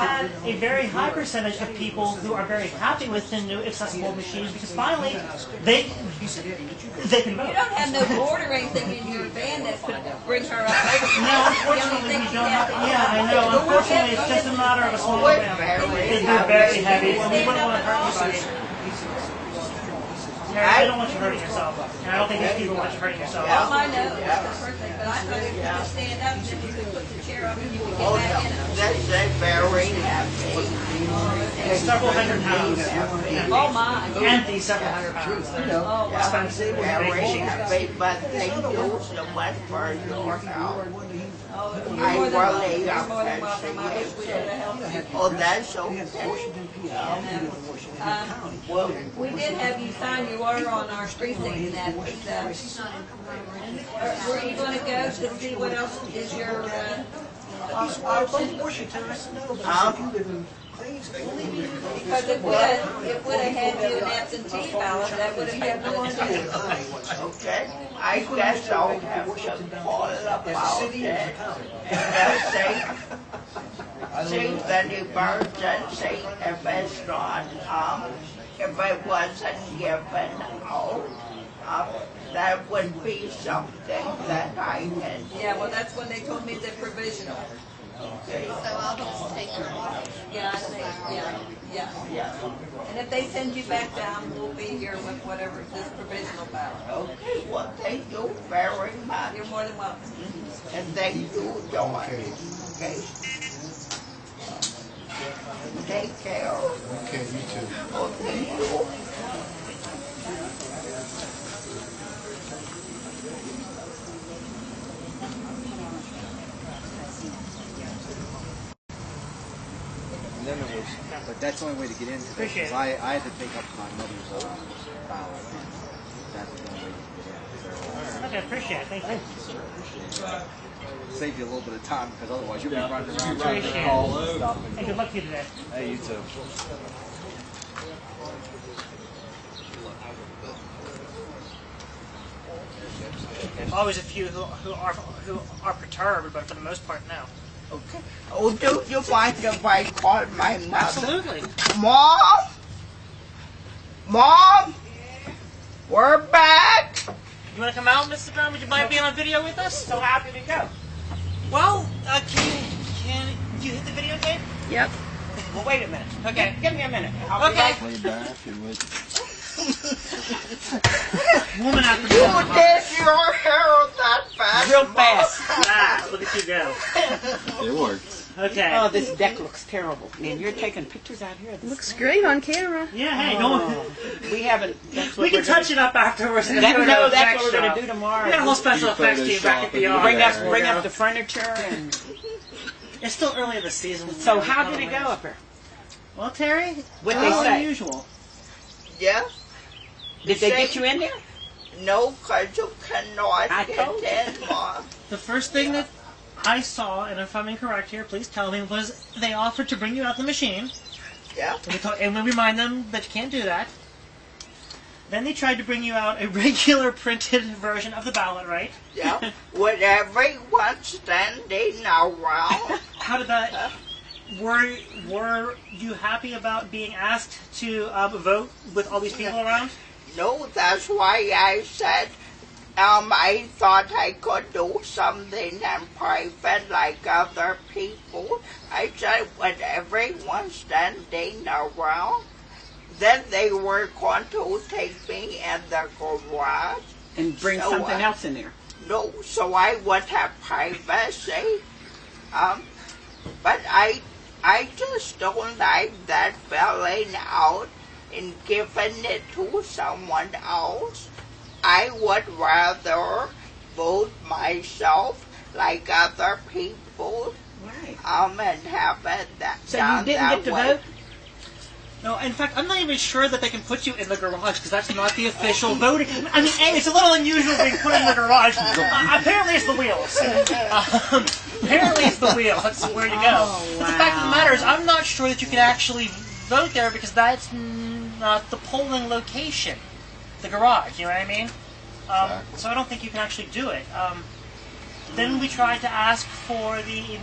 had a very high percentage of people who are very happy with the new accessible machines because finally they can vote. You don't have no board or anything in your van that could bring her up. No, unfortunately we don't have. Yeah, I know. Unfortunately, it's just a matter of a small van. They're very heavy, and we wouldn't want to hurt anybody. I don't want you hurting yourself. And I don't think these people want you hurting yourself. Oh, I know. That's the first thing. But I thought if you could stand up and then you could put the chair up and you could get back in it. That's very heavy. It's several hundred pounds. Oh, my. And these several hundred pounds. They're expensive. Very heavy, but thank you so much for your help. I really appreciate it. Oh, that's okay. We did have you sign your order on our precinct that were you going to go to see what else is your because it would have had you an absentee ballot, that would have had more to do. Okay, I guess I'll have to call about it and see the emergency if it's not, if it wasn't given out, that would be something that I can. Yeah, well, that's when they told me the provisional. Okay. So I'll just take your order. Yeah, I think, yeah. And if they send you back down, we'll be here with whatever this provisional ballot. Okay, well, thank you very much. You're more than welcome. And thank you, George. Okay. Take care. Okay, you too. Oh, thank you. And then it was, but that's the only way to get into it. Because I had to take up my mother's ballot. That's the only way to get in. Okay, appreciate it. Thank you. Save you a little bit of time because otherwise you'll be running around Appreciate trying to it. call and stuff. And good luck to you today. Hey, you too. There's always a few who are perturbed, but for the most part, no. Okay. Oh, do you mind if I call my mother? Absolutely. Mom? Mom? We're back. You want to come out, Mr. Brown? Would you mind being on video with us? So happy to go. Well, can you hit the videotape? Yep. Well, wait a minute. Okay, give me a minute. Okay. Lay back and wait. Woman after You woman. did your hair that fast. Real fast. Ah, look at you go. It works. Okay. Oh, this deck looks terrible. Man, you're taking pictures out here. This Looks great on camera. Yeah, hey, don't. we haven't. That's what We can we're touch it up afterwards. In the That's photo what effects we're going shop. to do tomorrow. We got a whole special effects team back at the yard. Bring up the furniture and. It's still early in the season. So how did it go up there? Well, Terry, What they say? unusual. Yeah? Did they get you in there? No, because you cannot I get told you. in, Mom. The first thing that I saw, and if I'm incorrect here, please tell me, was they offered to bring you out the machine. Yeah? And we remind them that you can't do that. Then they tried to bring you out a regular printed version of the ballot, right? Yeah. With everyone standing around. How did that... Were you happy about being asked to vote with all these people around? No, that's why I said I thought I could do something in private like other people. I said with everyone standing around, then they were going to take me in the garage. And bring So, something else in there. No, so I would have privacy. But I just don't like that filling out and giving it to someone else. I would rather vote myself like other people. Right. And have it that So done you didn't that get to way. vote? No, in fact, I'm not even sure that they can put you in the garage because that's not the official voting. I mean, A, it's a little unusual being put in the garage. Apparently, it's the wheels. Apparently, it's the wheel. That's where you go. Oh, But the fact of the matter is, I'm not sure that you can actually vote there because that's not the polling location, the garage. You know what I mean? So I don't think you can actually do it. Then we tried to ask for the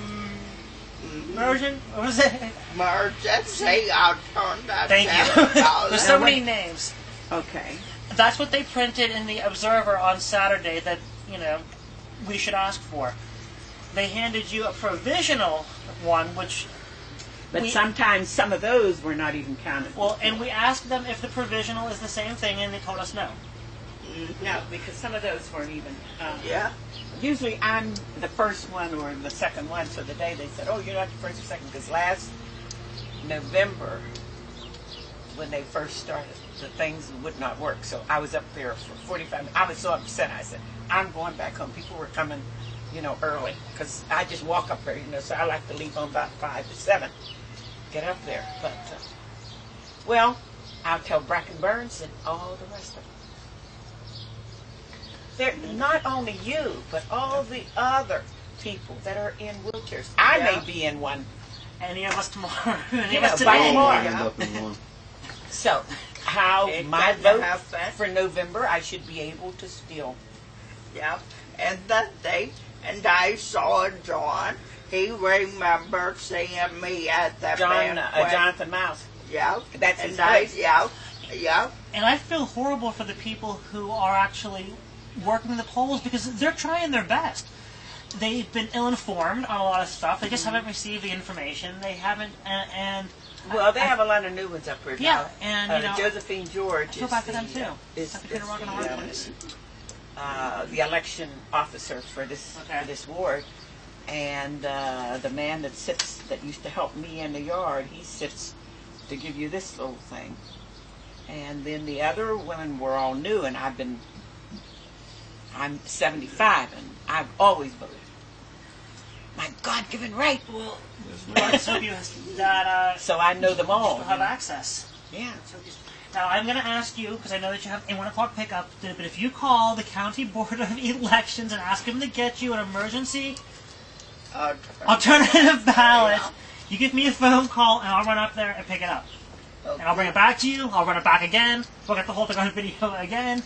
Version? What was it? Emergency, I'll turn that Thank you. $7. There's so many names. Okay. That's what they printed in the Observer on Saturday that, we should ask for. They handed you a provisional one, which... But sometimes some of those were not even counted. Well, and we asked them if the provisional is the same thing, and they told us no. No, because some of those weren't even. Yeah. Usually I'm the first one or the second one, so the day they said, oh, you're not the first or second, because last November, when they first started, the things would not work. So I was up there for 45 minutes. I was so upset. I said, I'm going back home. People were coming, early, because I just walk up there, so I like to leave on about 5 to 7. Get up there. But, well, I'll tell Bracken Burns and all the rest of them. They're not only you, but all the other people that are in wheelchairs. I may be in one. Any of us tomorrow. Any of know, us by today. tomorrow. So, how my vote for November, I should be able to steal. Yeah. And that day, and I saw John. He remembered seeing me at the banquet. Jonathan Mouse. Yeah. That's his and place. Yeah. And I feel horrible for the people who are actually working the polls because they're trying their best. They've been ill-informed on a lot of stuff. They just haven't received the information. They haven't, Well, they have a lot of new ones up here now. Yeah, and Josephine George I feel is bad for them too. is Like they're rocking a hard place. the election officer for this ward, and the man that used to help me in the yard, he sits to give you this little thing. And then the other women were all new, and I'm 75, and I've always voted. My God-given right. Well, let's hope you that so I know them all. you'll have access. Yeah. Now, I'm going to ask you, because I know that you have a 1 o'clock pickup, but if you call the County Board of Elections and ask them to get you an emergency alternative ballot, you give me a phone call, and I'll run up there and pick it up. Okay. And I'll bring it back to you. I'll run it back again. We'll get the whole thing on video again.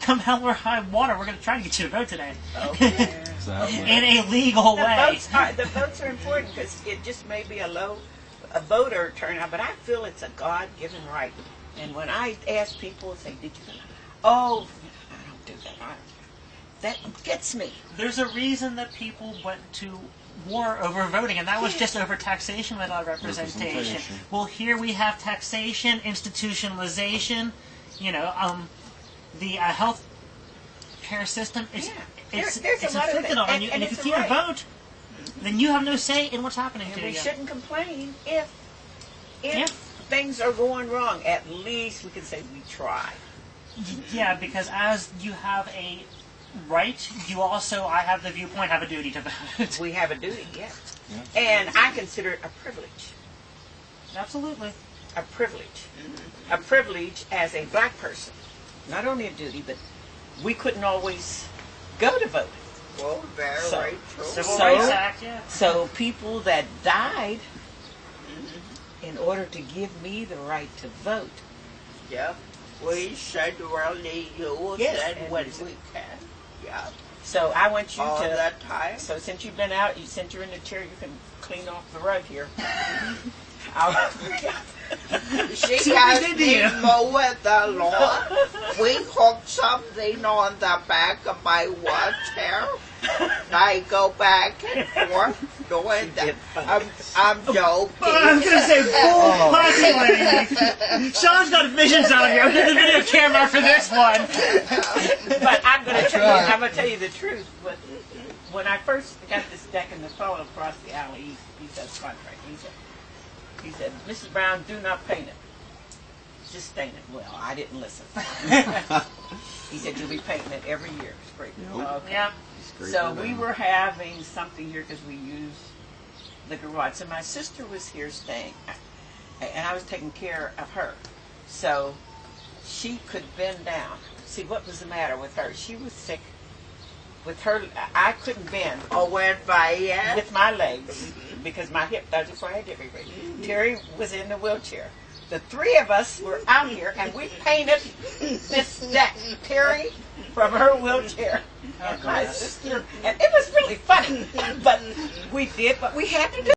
Come hell or high water, we're going to try to get you to vote today. Okay. In a legal way. The votes are important because it just may be a voter turnout, but I feel it's a God-given right. And when I ask people, say, did you? Oh, I don't do that. That gets me. There's a reason that people went to war over voting, and that was just over taxation without representation. Well, here we have taxation, institutionalization, the health care system. It's inflicted on you, and if you can't vote, then you have no say in what's happening to you. We shouldn't complain if things are going wrong. At least we can say we tried. Yeah, because as you have a right, you also, I have the viewpoint, have a duty to vote. We have a duty, yes. Yeah. And I consider it a privilege. Absolutely. A privilege. A privilege as a black person. Not only a duty, but we couldn't always go to vote. Well, very true. Civil Rights Act, yeah. So people that died in order to give me the right to vote. Yeah. We should really use it when we can. Yeah. So I want you all to. That time. So since you've been out, since you're in the chair, you can clean off the rug here. She has me mow the lawn. We hooked something on the back of my wheelchair. I go back and forth doing that. I'm joking. I was going to say, full possibly. Sean's got visions out here. I'm getting the video camera for this one. But I'm going to tell you the truth. But when I first got this deck in the fellow across the alley, he does contract. He said, Mrs. Brown, do not paint it. Just stain it. Well, I didn't listen. He said, you'll be painting it every year. Spray. Okay. Yeah. So we were having something here because we use the garage. So my sister was here staying, and I was taking care of her. So she could bend down. See, what was the matter with her? She was sick. With her, I couldn't bend. With my legs because my hip. That's why I had hip replacement. Terri was in the wheelchair. the three of us were out here and we painted this deck. Terri from her wheelchair and my sister, and it was really funny. But we did what we had to do.